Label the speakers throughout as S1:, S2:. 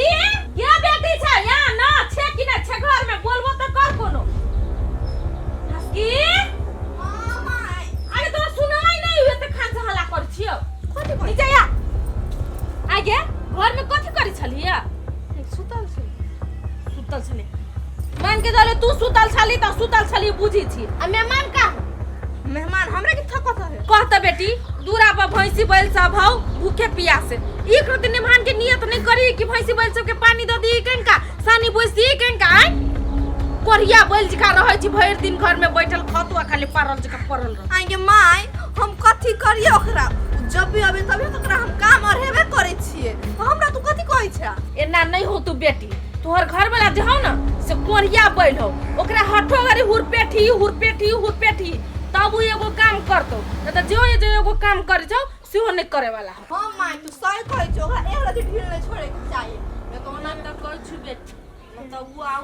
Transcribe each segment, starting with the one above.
S1: बेटी क्या बेटी छे यहाँ ना छे कि ना छे घर में बोलबो तो कर कोनो हस्की अरे तो सुनाई नहीं हुए तो खान से हल्ला कर छियो कथि कर नीचे आ आगे घर में कथि करी छलिया सुतल छली मान के जाले तू सुतल छली त सुतल छली बुझी छी आ मेहमान हमरा के थकत है कहता बेटी दूरा पर भैंसी बैल सब हौ भूखे प्यासे एक रति मेहमान के नियत नहीं करी कि भैंसी बैल सब के पानी द दी कनका सानी बोस दी कनका आइ कोरिया बैल जिका रहै छी भर दिन घर में बैठल खतुआ खाली पारल जका पड़ल रह
S2: आगे माय हम कथि करियो ओकरा जब भी आबे तभी ओकरा हम काम और हेबे करै छिए हमरा तू कथि कहै छै
S1: एना नहीं हो तू बेटी तोहर घर वाला जे हौ ना से कोरिया बैल हौ ओकरा हठो गरी हुरपेठी तब वो एगो काम करतो न त जो एगो काम करे छौ सेहो नहीं करे वाला है
S2: हां माय तू सही कहै छ ओकरा एक रति ढील नहीं छोड़े के चाहिए
S1: मैं कहना त कहै छु बेटी मतलब वो आउ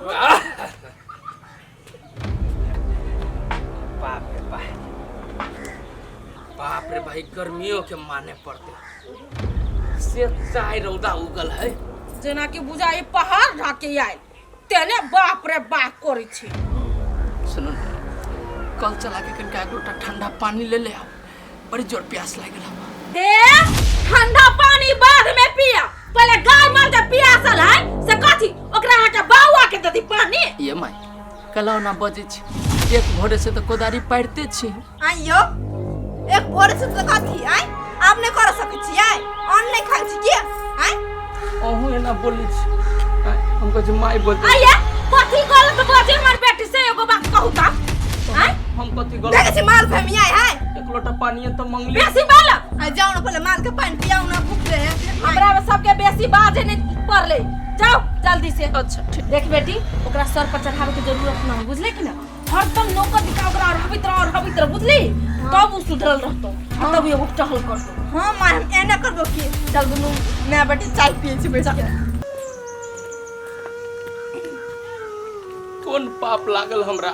S3: बाप रे भाई गर्मियों के माने पड़ते से चाय रौदा उगल है
S1: जना कि बुझाई पहाड़ ढाके आइ तेने बाप रे बाप करे छी
S3: सुनो कल चला के कनका एक लोटा ठंडा पानी ले ले आओ बड़ी जोर प्यास लागल है
S1: हे ठंडा पानी बाद में पिया पहले गाय मार के पियासल है से कथि ओकरा हटा बाउआ के ददी पानी
S3: ये माय कलाव ना बजे छी एक भोरे से तो कोदारी पाड़ते छी
S2: आइयो एक भोरे से तो कथि आइ आप नहीं कर सकै छियै अन्न नहीं खाइ छी के आइ
S3: ओहू एना बोली छी हमको जे माय बोलते
S1: आया कथि गलत बजे हमर बेटी से एगो बात कहू त आइ
S3: हम कथि गलत
S2: देखे छी माल फमिया है
S3: एक लोटा पानी तो मंगली
S1: बेसी बोल
S2: आ जाओ ना पहले माल के पानी पियाओ ना भूख रहे हैं
S1: हमरा में सबके बेसी बाजे नहीं पड़ले जाओ जल्दी से
S3: अच्छा ठीक
S1: देख बेटी ओकरा सर पर चढ़ावे के जरूरत ना बुझले कि ना हरदम नौकर दिखा ओकरा हबित रह बुझली तब वो सुधरल रहतो तब एगो टहल करतो
S2: हां माय हम एना करबो की चल दुनु मैं बेटी चाय पिए छी बैठ के
S3: कौन पाप लागल हमरा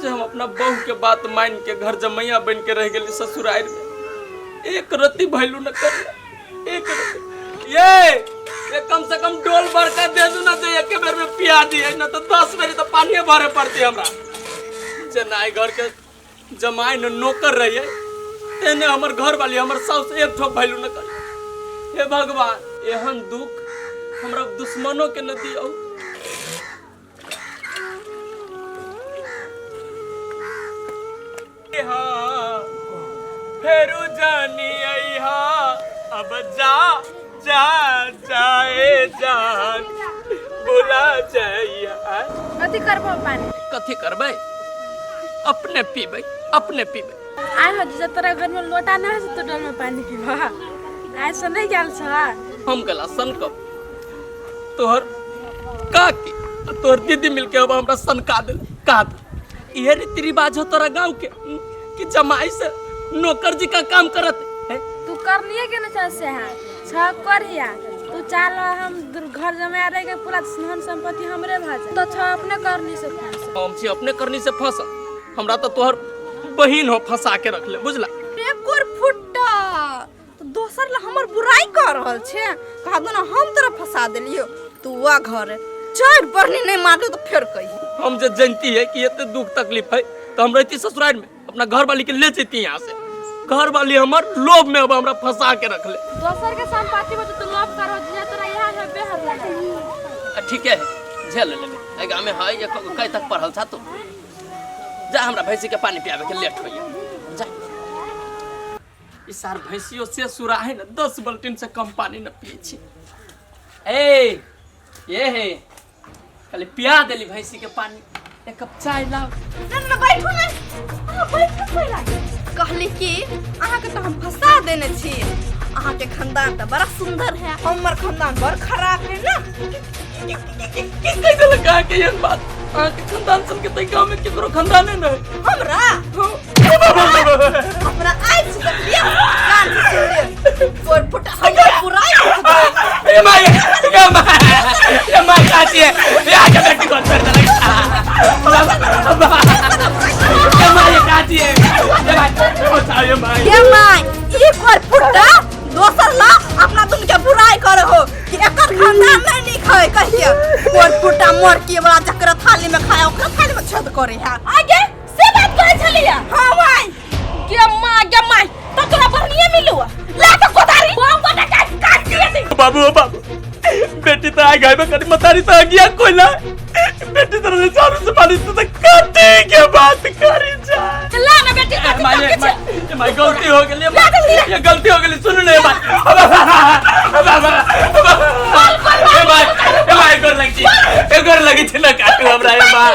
S3: जे हम अपना बहू के बात मान के घर जमैया बन के रह गेली ससुराल में एक रति भैलू न कर एक रति ये कम से कम डोल भर के दे दू ना तो एक बेर में पिया दिए ना तो 10 बेर तो पानी भरे पड़ती हमरा जे नाई घर के जमाई न नौकर रहिए तेने हमर घर वाली हमर सास एक ठोक भैलू न कर हे भगवान एहन दुख हमरा दुश्मनों के न दियो हाँ फेरू जानी आई हाँ अब जाए जान बुला जाइए
S1: कथि करबो पानी
S3: कथि करबै अपने पीबै
S1: आइ हो जे तोरा घर में लोटा ना है तो डोल में पानी पीबा आइ से नहीं गेल छ
S3: हम गला सनकब तोहर काकी तोहर दीदी मिलके अब हमरा सनका दे का ये रीति रिवाज हो तोरा गांव के कि जमाई से नौकर जी का काम करत है
S1: तू करनिए के न चाहे से है छ करिया तू चाल हम घर जमा रह के पूरा धन संपत्ति हमरे भ जाए तो छ अपने करनी से फंस
S3: हम छी अपने करनी से फंस हमरा तो तोहर बहिन हो फंसा के रख ले बुझला
S2: एक और फुट्टा तो दोसर ला हमर बुराई कर रहल छे कहा दो ना हम तोरा फंसा देलियो तू वा घर चार बहनी नहीं मारले तो फिर कही
S3: हम जे जानती है कि इतने दुख तकलीफ है तो हम रहती ससुराल में अपना घर वाली के ले जेती यहाँ से घर वाली हमर लोभ में अब हमरा फंसा के रख ले
S1: दोसर के संपत्ति में तो लोभ करो जे तोरा यहाँ है बेहर लगा
S3: ठीक है झेल ले गाँव में है ये कई तक पढ़ल था तू जा हमरा भैंसी के पानी पियावे के लेट होइए जा इस सार भैंसियों से सुराहे न 10 बाल्टीन से कम पानी न पिए छी ए ये है खाली पिया देली भैंसी के पानी एक कप चाय लाओ
S2: ना बैठो ना बैठो पहिला कहली कि अहाँ के तो हम फंसा देने छी अहाँ के खानदान तो बड़ा सुंदर है हमर खानदान बड़ खराब है ना
S3: कैसे लगा के ये बात अहाँ के खानदान सन के तई गांव में केकरो खानदान है
S2: हमरा हमरा आज से लिया कान से और फुटा हमर बुराई
S3: ये माय काची है ये आके बेटी को कर दे ये माय काची है
S2: ये माय एक और फुटा दोसर ला अपना तुम के बुराई करे हो कि एकर खानदान नहीं मोरकी वाला जकरा थाली में खाया ओकरा थाली में छेद करे है।
S1: आगे से बात करे छलिया।
S2: हां माई
S1: गे माई तो तोरा बढ़िया मिलुआ ला तो कोदारी बम बटा काट दिए थे।
S3: बाबू बाबू बेटी तो आ गई में करी मतारी तो आ गया कोइला बेटी तो ने चारू से मारी तो काटे के बात करी जा।
S1: ला ना बेटी काट
S3: माय गलती हो गेली ये गलती हो गेली सुन ले माय माय गोर लगी थी ना काटू हमरा ये माय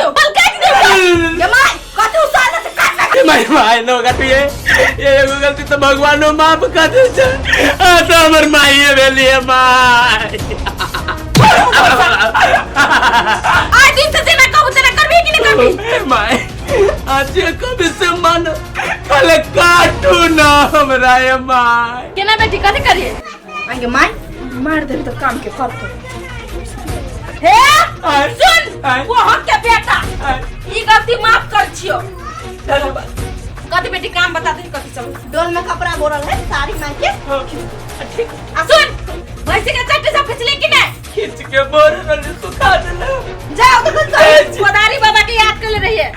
S2: ये माई कतु साल से काट
S3: माय नो काटू ये एगो गलती तो भगवानो माफ कर दे छ आ तो हमर माई ये भेली है माय
S1: आज दिन से ना कहू तेरा करबी कि नहीं करबी
S3: माय आज कभी से मन कल काटू ना हमरा ये माय
S1: केना बेटी कथि करिए
S2: आगे माई मार दे तो काम के कर तो
S1: हे सुन वो हम के बेटा ई गलती माफ कर छियो कथि बेटी काम बता दे कथि चल
S2: डोल में कपड़ा बोरल है साड़ी माई के
S3: ठीक
S1: आ सुन वैसे के चट्टे से फिसले कि नहीं
S3: खींच के बोर वाले सुखा देला
S2: जाओ तो
S1: कोदारी बाबा के याद कर ले रही है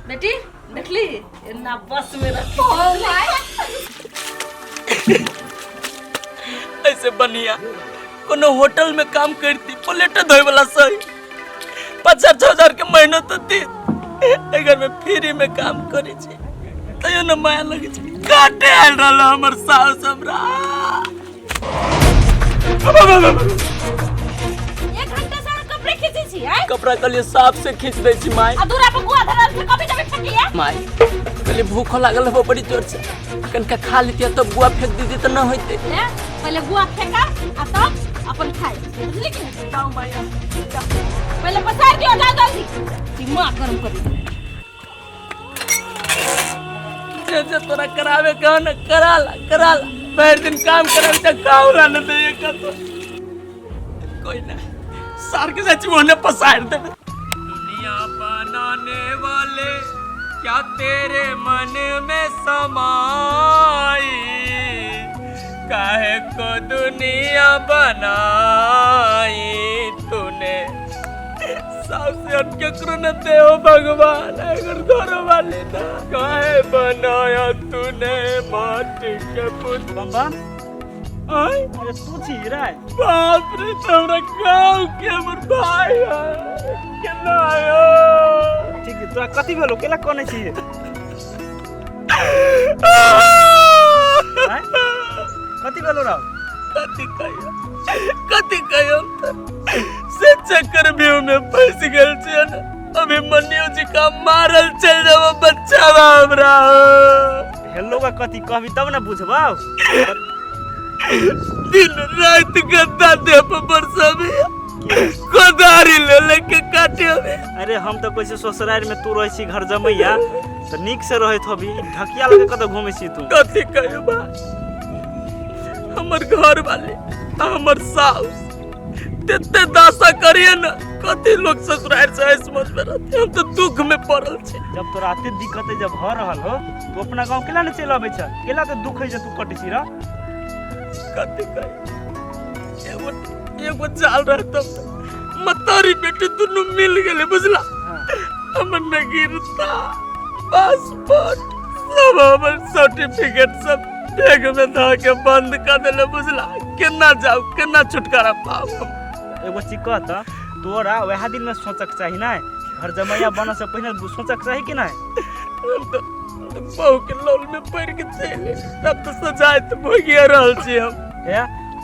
S1: बेटी देख ली इतना बस में रखी
S2: ओ माई
S3: ऐसे बनिया कोनो होटल में काम करती प्लेट धोए वाला सही 5,000 के महीना तो दी अगर मैं फ्री में काम करे छी तयो न माया लगे छी काटे आल रहल हमर सास हमरा
S1: 1 घंटा से कपड़े खींची छी है
S3: कपड़ा कलिए साफ से खींच दे छी माई
S1: अधूरा पे गुआ धरल से कभी कभी फेंकी है
S3: माई कलिए भूख लागल हो बड़ी जोर से कनका खा लेती तो बुआ फेंक दीदी तो न होते
S1: ले पहले गुआ फेंका आ तब अपन खाए बुझली कि नहीं
S3: जाओ माई
S1: पहले पसार दियो जा जल्दी दिमाग गरम कर
S3: जे तोरा करावे कहो न कराला भर दिन काम करे त काउला न दे का तो कोई ना सार के सच मोने पसार दे दुनिया बनाने वाले क्या तेरे मन में समाई काहे को दुनिया बनाई तूने सबसे हटके करो दे हो भगवान अगर घरों वाले ना काहे बनाया तूने माटी के पुत
S4: बम्बा
S3: आय
S4: अरे तू छी रे
S3: बाप रे तोरा गांव के हमर भाई है केना आयो
S4: ठीक है तोरा कथि भेलो केला कोने छी कथि भेलो रा
S3: कथि कहियो से चक्कर भी में फंस गेल छै न अभी मनियो जी का मारल चल जाओ बच्चा हमरा
S4: हेलो का कथि कहबी तब ना बुझबौ
S3: दिन रात गद्दा दे पर बरसाबे कोदारी ले लेके काटे
S4: अरे हम तो कैसे ससुराल में तू रही छी घर जमैया तो निक से रहत होबी ढकिया लगे कत घूमे छी तू
S3: कथि कहियो बा हमर घर वाले हमर साउस तेते दासा करिए न कथि लोग ससुराल से समझ में रहते हम तो दुख में पड़ल छे
S4: जब तोरा एते दिक्कत जब भ रहल हो तो अपना गांव केला न चल आबै छ केला तो दुख है जे तू कटि छी रा
S3: कथि कहियो एगो चाल रहत मतारी बेटी दोनों मिल गेले बुझला हमर नगीरता पासपोर्ट सब हमर सर्टिफिकेट सब बैग में धा के बंद कर देले बुझला केना जाऊ केना छुटकारा पाऊ
S4: एगो चीज कहत तोरा वह दिन में सोचक चाही ना घर जमैया बन से पहले सोचक चाही कि ना
S3: बहु के लोल में पड़ के चले तब तो सजाए तो भोगिया रहल छी हम
S4: है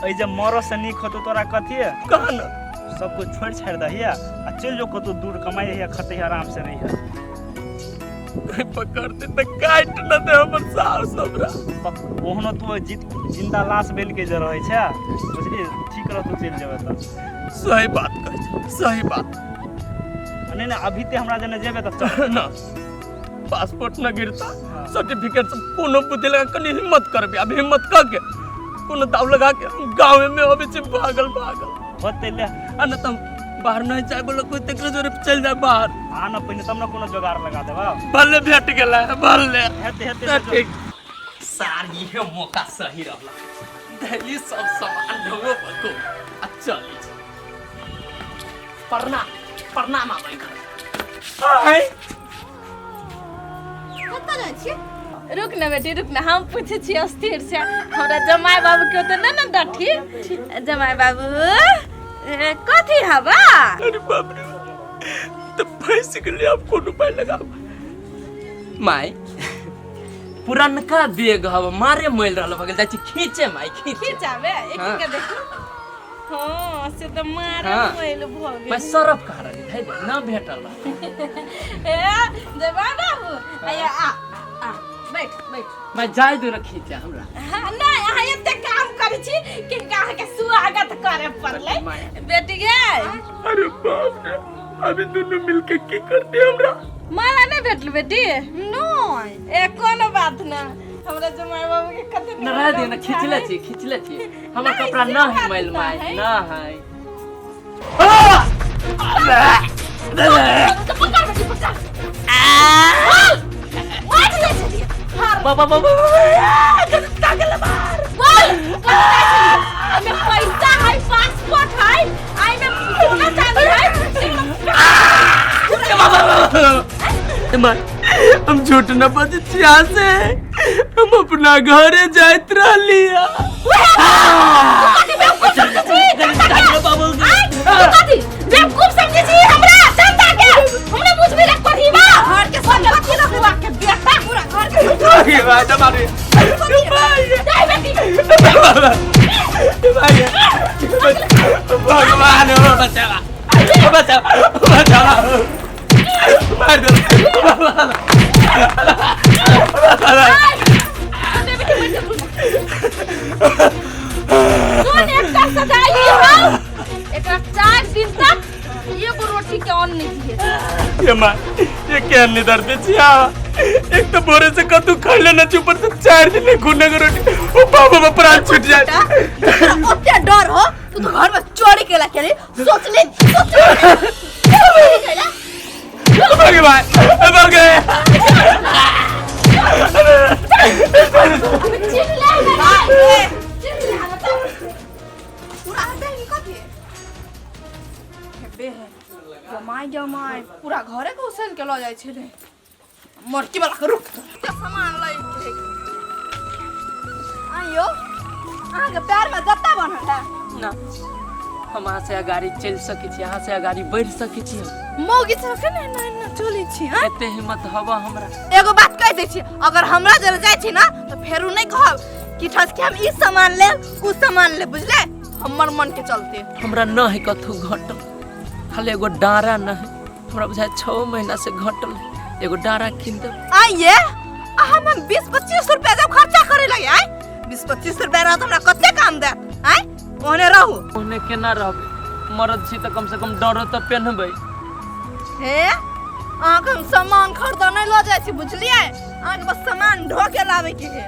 S4: ए जे मरो से नीक होतो तोरा कथि है
S3: कह न
S4: सब कुछ छोड़ छाड़ दहिया आ चल जो कतो दूर कमाई है खते आराम से रही है
S3: पकड़ते तो काट न दे हमर सास हमरा
S4: ओहनो तू जिंदा लाश बेल के जे रहे छै बुझली ठीक रह तू चल जेबे त
S3: सही बात कह सही बात
S4: नहीं ना अभी ते हमरा जने जेबे त चल
S3: ना पासपोर्ट न गिरता सर्टिफिकेट सब कोनो बुद्धि लगा कनी हिम्मत करबे अब हिम्मत क के कोनो दाव लगा के गांव में होबे छै भागल
S4: होते ले
S3: आ न त बाहर नहीं जाए बोलो कोई तकरे जोरे चल जाए बाहर
S4: आ न पहिने तब न कोनो जोगाड़ लगा देबा
S3: भले भेट गेला भले
S4: हेते
S3: ठीक सारी है मौका सही रहला दहली सब सामान ढोबो पको अच्छा पढ़ना प्रणाम आबै घर आय
S2: कतऽ जाइ छी?
S1: रुक ना बेटी रुक ना, हम पूछे छी अस्थिर से हमरा जमाई बाबू के तो ना डठी। जमाई बाबू कथी हवा?
S3: अरे बाप रे तो फंस गेली, अब कोनो पाय लगाओ माय पुरनका बेग हव मारे मोइल रहल भगल जाइ छी खींचे माय खींचे
S1: खींचावे एक
S3: हाँ।
S1: के देखो। हां से तो मारे
S3: हाँ।
S1: मोइल भ गेल।
S3: मैं सरफ कह रही है ना भेटल
S1: ए जमाई बाबू आया आ बैठ बैठ।
S3: मैं जाय दू रखी छे हमरा
S1: हाँ, नहीं अहाँ एते काम करै छी कि अहाँ के स्वागत करे पड़ले बेटी गे।
S3: अरे बाप रे अभी दोनों मिलके की करते हमरा
S1: माला नहीं भेटल बेटी?
S2: नहीं
S1: ए कोनो बात ना, हमरा जमाई बाबू के कते
S3: न रह दे न खींचले छी हमर कपड़ा ना है मैल माय ना है
S1: पकड़ बेटी पकड़। मार ले चलिए
S3: बाबा बाबा तागल मार
S1: बोल हमें पैसा है पासपोर्ट है आई में सोना चांदी है।
S3: माय हम झूठ न बजे छी यहाँ से हम अपना घरे जाइत रहली
S1: बेवकूफ समझे छी हमरा जनता के हमने बुझ भी रख पड़ी बा घर के संपत्ति रखवा के बेटा पूरा घर के
S3: अरे बात हमारे
S1: दे बेटी
S3: भगवान बचावा बचावा मार दो
S1: सुन एक सजा हो एकरा 4 दिन तक एगो रोटी के अन्न नहीं दिए।
S3: ये मां ये क्या निदर दे छिया एक तो बोरे से कद्दू खइले न ऊपर से 4 दिन घुने के रोटी ओ बाबा प्राण छूट जाए।
S2: ओते डर हो तू तो घर में चोरी केला केली सोच ले
S3: भागे भाई भागे
S1: चिल्ला ना चिल्ला ना तो
S2: पूरा आटे ही कथी हेबे है जमाई पूरा घरे के उछल के ल जाय छले मरकी वाला के रुक के सामान लै के आइयो आहा के पैर में जत्ता बनल है
S3: ना हम यहाँ से गाड़ी चल सके छी यहाँ से गाड़ी बढ़ सके छी
S2: मौगी सके ना चली छी हां
S3: एते हिम्मत हवा हमरा
S2: एगो बात कह दे छी अगर हमरा जरे जाय छी ना तो फेरू नहीं कहब कि ठस के हम ई सामान ले कुछ सामान ले बुझले हमर मन के चलते
S3: हमरा न है कथु घटल खाली एगो डारा न है हमरा बुझाय 6 महीना से घटल एगो डारा किन दे
S2: आइए हम 20-25 रुपया जब खर्चा करे लगे आइ 20-25 रुपया रह हमरा कते काम दे आइ ओने रहू
S3: ओने केना रहबे मरद छी त कम से कम डरो त पहनबै
S2: हे आहाँ के हम सामान खरीद नहीं ल जाय छी बुझलिए आहाँ के बस सामान ढो के लावे के है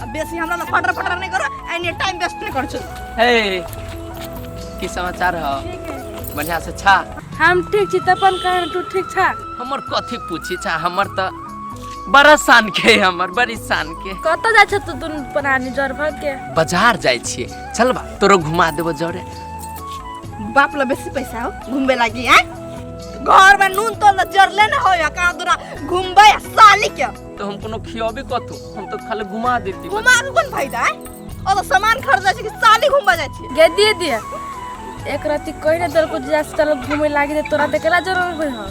S2: अब बेसी हमरा में फटर फटर नहीं करो एनी टाइम वेस्ट नहीं कर छ
S3: हे की समाचार ह बढ़िया से छा
S1: हम ठीक छी तपन कहन तू ठीक छा
S3: हमर कथी पूछी छा हमर त बड़ा शान के हमर बड़ी शान के
S1: कत जा छ तू दुन परानी जर भग के
S3: बाजार जाय छिए चल बा तोरो घुमा देबो जरे
S2: बाप ला बेसी पैसा हो घूमबे लागी हैं घर में नून तो जरले ना हो या का दूरा घूमबे साली के
S3: तो हम कोनो खियाबे कथु हम तो खाली घुमा देती
S2: घुमा के कोन फायदा है और तो सामान खरीद छी कि साली घूमबा जाय छी
S1: गे दिए दिए एक राती कहिने दल को जा चल घूमे लागी दे तोरा देखेला जरूर भई हां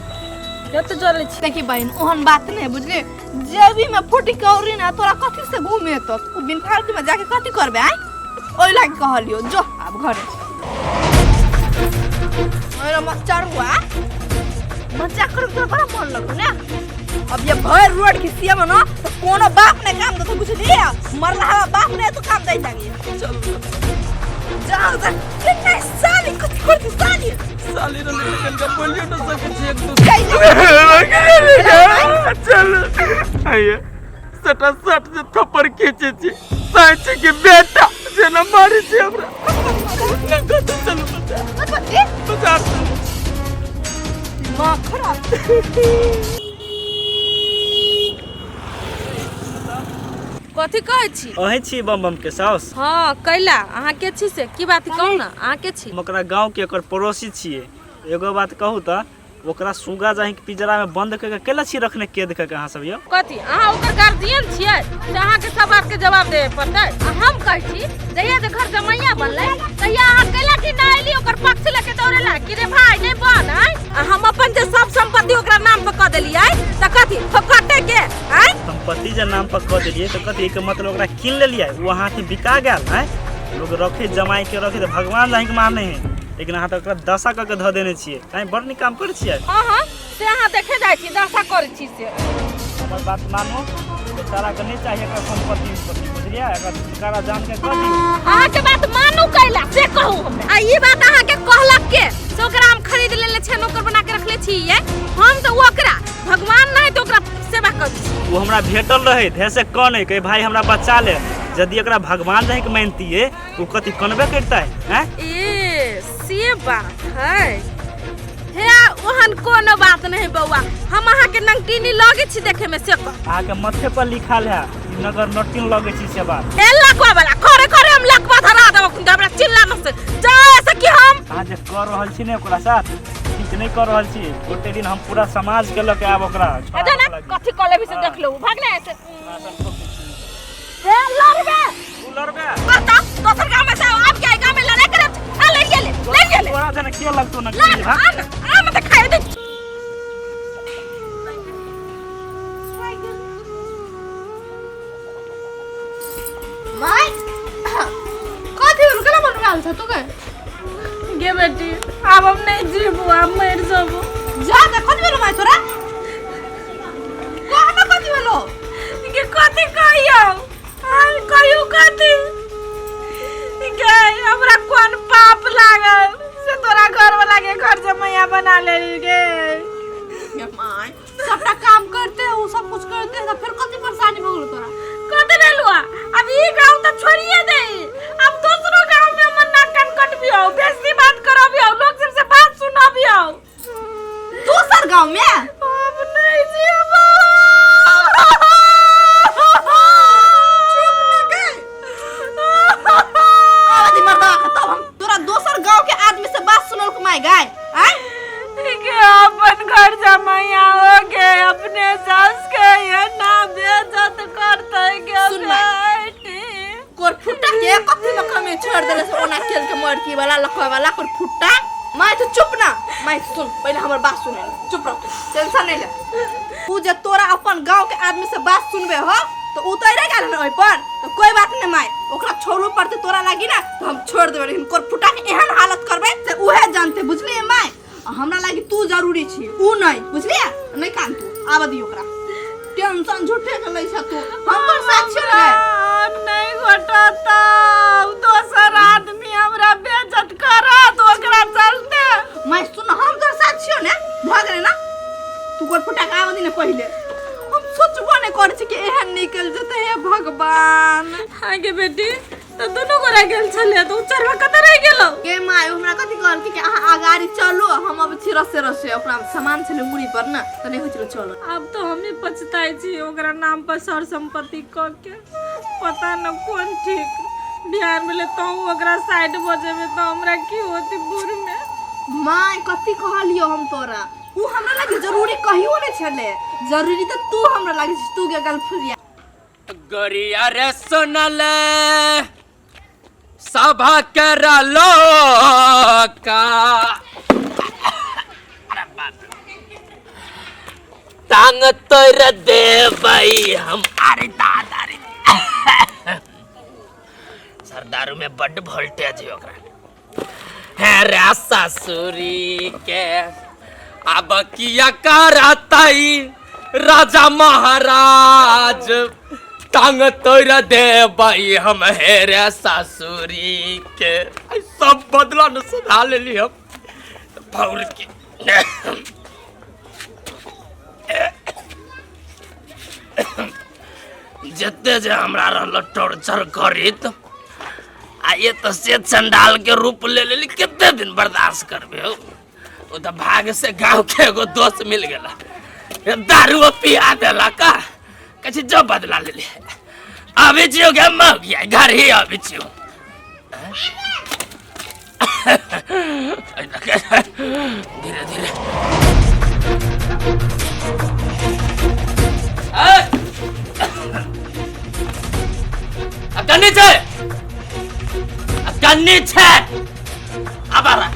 S1: कते जरे छी
S2: देखी बहन ओहन बात नहीं बुझले जेबी में फुटी कौरी ना तोरा कथि से घूमे तो तू बिन फालतू में जाके कथि करबे आइ ओइ लागी कहलियो जो अब घरे मेरा मच्चार हुआ मच्चा कर तो बड़ा मन लगो ना अब ये भर रोड की सीएम ना तो कोनो बाप ने काम दे तो कुछ दिया मर रहा बाप ने तो काम दे जागी
S3: चल
S2: जाओ जा कितने साली कुछ करती साली
S3: साली रे लेकिन का बोलियो न सके छी एक दूसरे चल आइए सटा सट से थप्पड़ खींचे छी साइच के बेटा जेना मारी छी हमरा चल बचा
S2: मां खराब
S1: कथी कहै छी
S4: अहे छी बम बम के साउस
S1: हां कैला अहाँ के छी से की बात कहू ना अहाँ के छी
S4: हम ओकरा गांव के एकर पड़ोसी छिए एगो बात कहू त ओकरा सुगा जाहि के पिंजरा में बंद करके केला छी रखने कैद करके अहाँ सब यो
S1: कथी अहाँ ओकर गार्जियन छियै से अहाँ के सब बात के जवाब देबे पड़तै। हम कहै छी जहिया जे घर जमैया बनलै तहिया अहाँ कैला कि ना एली ओकर पक्ष लेके दौड़ेला कि रे भाई नहीं बन है हम अपन जे सब संपत्ति ओकरा नाम पर क देलियै त कथी फकटे के हैं
S4: संपत्ति जे नाम पर कह दिलिए तो कथी के मतलब ओकरा किन लेलिए वो अहाँ के बिका गेल है। लोग रखे जमाई के रखे तो भगवान जाहि के माने है लेकिन अहाँ तो ओकरा दशा क के ध देने छियै काहे बड़ नीक काम करै छियै।
S1: हां से अहाँ देखे जाइ छी दशा करै छी से
S4: हमर बात मानो बेचारा के नहीं चाहिए एकरा संपत्ति बुझलिए अगर बेचारा जान के कह दियो
S1: अहाँ के बात मानू कैला से कहू हमरा आ ई बात अहाँ के कहलक के से ओकरा हम खरीद लेले छै नौकर बना के रखले छियै हम तो ओकरा भगवान नहीं तो ओकरा सेवा करै छी।
S4: वो हमरा भेटल रहे धे से कह नहीं कहे भाई हमरा बच्चा ले यदि एकरा भगवान जाहि के मानती है तो कथी कनबे करता है
S1: ए से बात है हे ओहन कोनो बात नहीं बउआ हम अहाँ के नंगटीनी लगे छी देखे में से कह
S4: अहाँ के माथे पर लिखल है नगर नटिन लगे छी से बात
S1: ए लकवा वाला खरे खरे हम लकवा धरा देब हमरा चिल्ला न से जाए से कि हम
S4: अहाँ जे कर रहल छी ने ओकरा साथ ठीक नहीं कर रहल छी ओते दिन हम पूरा समाज के लके आब ओकरा
S1: अरे ना कथि कले भी से देख लो भागना ऐसे हे लड़बे
S4: लड़बे
S1: बता दोसर गांव में से आप क्या गांव में लड़ाई करे आ ले गेले
S4: तोरा जने क्यों लगतो न
S1: आ मत खाए दे
S2: माय कथी उनकला बनवा आल छ तू के
S1: गे बेटी अब हम नहीं जीबू हम मर जाबू
S2: जा दे कथी भेलो माय तोरा कहना कथी भेलो
S1: के कथी कहियो आई कहियो कथी के हमरा कोन पाप लागल से तोरा घर वाला के घर जमैया बना लेली गे
S2: ये माय सबटा काम करते हो सब कुछ करते हैं तो फिर कथी परेशानी हो गेलो तोरा
S1: कथी लेलुआ अब ई गांव तो छोड़िए दे अब दूसरो गांव में मन ना कन कटबियो बेसी बात करबियो लोग से बात सुनाबियो
S2: दूसर गांव में
S1: अब नहीं जीबो
S2: आवाज मरदा तब हम तोरा दोसर गांव के आदमी से बात सुनल कमाई गाय हैं
S1: के अपन घर जमाया हो के अपने सास के ये ना बेइज्जत करते के
S2: सुन बेटी कोर फुट्टा के कथी में कमे छोड़ देले से ओना खेल के मरकी वाला लखवा वाला कोर फुट्टा माय तो चुप ना माय सुन पहले हमर बात सुने चुप रह टेंशन नहीं ले तू जे तोरा अपन गांव के आदमी से बात सुनबे हो तो उतरे गेल न ओइ पर तो कोई बात नहीं माय ओकरा छोड़ू पड़ते तोरा लागी ना तो हम छोड़ देबे लेकिन कोर फुट्टा के एहन हालत करबे से उहे जानते बुझलिए माय हमरा लागी तू जरूरी छी ऊ नहीं बुझलिए नहीं कान तू आब दी ओकरा टेंशन झूठे के लै छ तू हम तोर साथ छी रे
S1: नहीं घटता दोसर आदमी हमरा बेइज्जत करा तो ओकरा चलते
S2: मैं सुन हम तोर साथ छियो ने भ गेले ना तू कोर फुटा के आब दी ने पहिले हम सोचबो ने कर छी कि एहन निकल जते हे भगवान
S1: आगे बेटी तो दोनों गोरा गेल छले तो चरवा कत रह गेलो
S2: के माय हमरा कथि कहल कि अहाँ आगारी चलो हम अब छी रसे ओकरा सामान छले मुड़ी पर ना त नहीं होइलो चलो
S1: अब तो हमें पछताई छी ओकरा नाम पर सर संपत्ति क के पता न कौन ठीक बिहार में ले तो ओकरा साइड बजे में तो हमरा की होती बुर में
S2: माय कथि कहलियो हम तोरा ऊ हमरा लागी जरूरी कहियो ने छले जरूरी तो तू हमरा लागी तू के गर्लफ्रेंड
S3: गरिया रे सुनल सभा करा लो का टांग तोर दे भाई हम अरे दादा रे सरदारू में बड़ वोल्टेज है ओकरा है रे ससुरी के अब किया करतई राजा महाराज टांग तोर दे भाई हम हेरे ससुरी के सब बदला न सुधा लेली हम भौर के जते जे हमरा रहल टॉर्चर करित आ ये तो से चंडाल के रूप ले लेली कितने दिन बर्दाश्त करबे हो ओ तो भाग से गांव के एगो दोस्त मिल गेला दारू पिया देला का कछ जो बदला ले ले अभी जियो के मर गया घर ही अभी जियो धीरे धीरे कन्नी छे कन्नी छे आबारा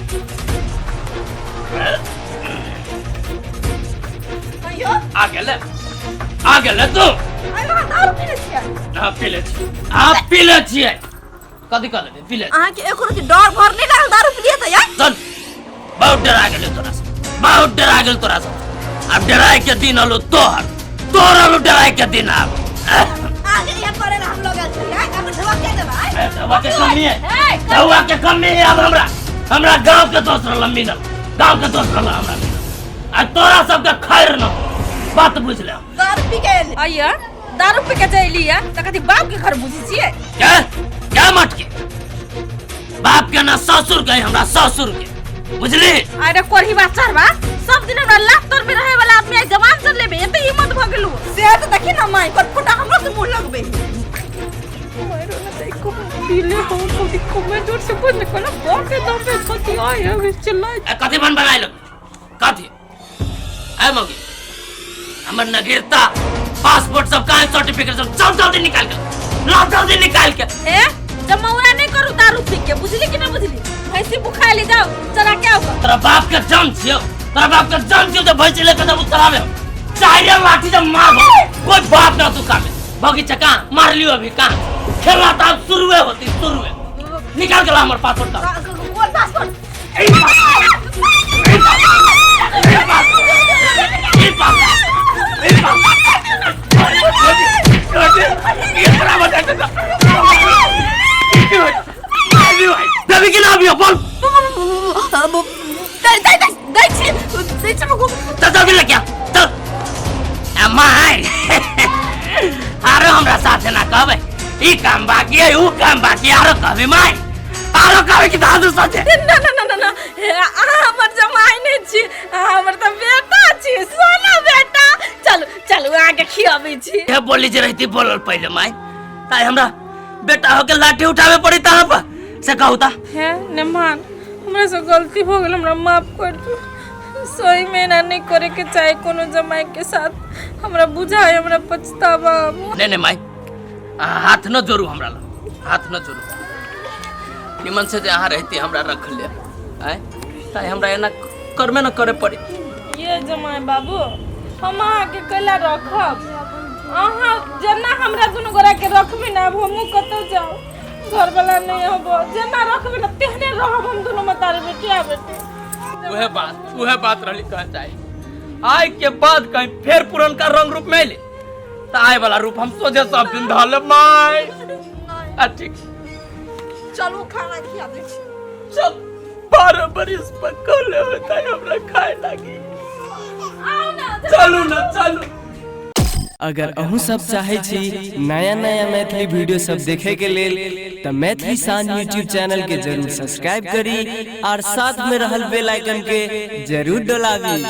S2: अयो
S3: आ गेले तू
S2: आइ वहाँ दारू पीने छियै
S3: आप पीले छियै कथी कर ले पीले
S2: अहाँ के एको रति डर भर नहीं लागल दारू पिलिए त यार
S3: सुन बहुत डरा गेले तोरा से बहुत डरा गेल तोरा से अब डराए के दिन हलो तोरा लो डराए के दिन अब
S2: आगे ये करे हम लोग आल छियै अपन धवा के देबै
S3: दवा के कमी है दवा के कमी है अब हमरा गांव के दोस्त रहल मिलल गांव के दोस्त रहल हमरा मिलल आ तोरा सबके खैर न बात बुझ ले
S2: दारू पी के एली
S1: आइया दारू पी के जइलिया त कथी बाप के घर बुझी छियै
S3: क्या मटके बाप के ना ससुर के हमरा ससुर के बुझली
S1: अरे कोरही बात चढ़बा सब दिन हमरा लात तोर में रहे वाला आदमी जवान चल लेबे एते हिम्मत भ गेलु
S2: से त देखि न माई पर फुटा हमरो से मुंह लगबे
S1: मारो ना देखो पीले हो कभी कमेंट जोर से बोल को ना बहुत के दम पे कथी आए है चिल्लाए
S3: कथी बन बनाइल कथी आय मगी हमर नगीरता पासपोर्ट सब का सर्टिफिकेट सब जल्दी निकाल के ला जल्दी निकाल के
S1: ए जमौरा नहीं करू दारू पी के बुझली कि नहीं बुझली भैंसी बुखा ले जाओ चला क्या होगा
S3: तेरा बाप का जान छियो तेरा बाप का जान छियो तो भैंसी लेके जब उतरावे चाहे लाठी जब मार कोई बाप ना तू कामे बगीचा का मार लियो अभी का खेलना था शुरुए होती शुरुए निकाल के ला हमर पासपोर्ट का
S2: कौन पासपोर्ट
S3: देवी की नाम बोल चल भी क्या चल आरो हमरा साथे ना कहबे ई काम बाकी है ऊ काम बाकी आरो कहबे माई आरो कहबे कि दादू साथे
S1: ना हमर जमाई नहीं छी हमर त बेटा छी सोना बेटा चलो चलो आगे खियाबे छी
S3: ये बोली जे रहती बोलल पहले माई ताई हमरा बेटा होके लाठी उठावे पड़ी ता पर से कहूता
S1: है नेमान हमरा से गलती हो गेल हमरा माफ कर दू सही में ना नहीं करे के चाहे कोनो जमाई के साथ हमरा बुझाए हमरा पछतावा
S3: नहीं माई हाथ न जोड़ू हमरा ला हाथ न जोड़ू निमन से जहाँ रहती हमरा रख ले आय ताई हमरा एना करमे न करे पड़ी
S1: ये जमाई बाबू हम आके कला रखब अहाँ जना हमरा दुनु गोरा के रखबी ना अब हमहु कतौ जाओ घर वाला नहीं हबो जना रखबी ना तेहने रहब हम दुनु मतारे बेटिया बेटे
S3: उहे बात रहली कह चाहे आय के बाद कहीं फिर पुरनका रंग रूप में ले त आय वाला रूप हम सोचे सब दिन धल माय ठीक
S2: चलो खाना खिया दे
S3: चल 12 बरिस पकले होता है हमरा खाए लागी चलू ना चलू
S5: अगर अहूँ सब चाहे छी नया नया मैथिली वीडियो सब देखे के लेल त मैथिली शान यूट्यूब चैनल के जरूर सब्सक्राइब करी और साथ में रहल बेल आइकन के जरूर दबावी।